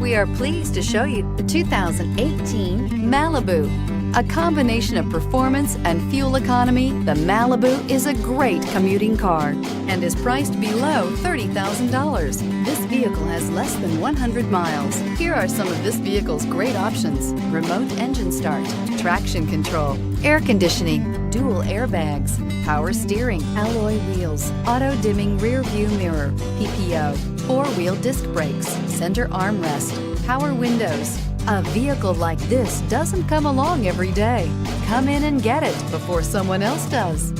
We are pleased to show you the 2018 Malibu. A combination of performance and fuel economy, the Malibu is a great commuting car and is priced below $30,000. This vehicle has less than 100 miles. Here are some of this vehicle's great options: remote engine start, traction control, air conditioning, dual airbags, power steering, alloy wheels, auto-dimming rear view mirror, PPO, four-wheel disc brakes, center armrest, power windows. A vehicle like this doesn't come along every day. Come in and get it before someone else does.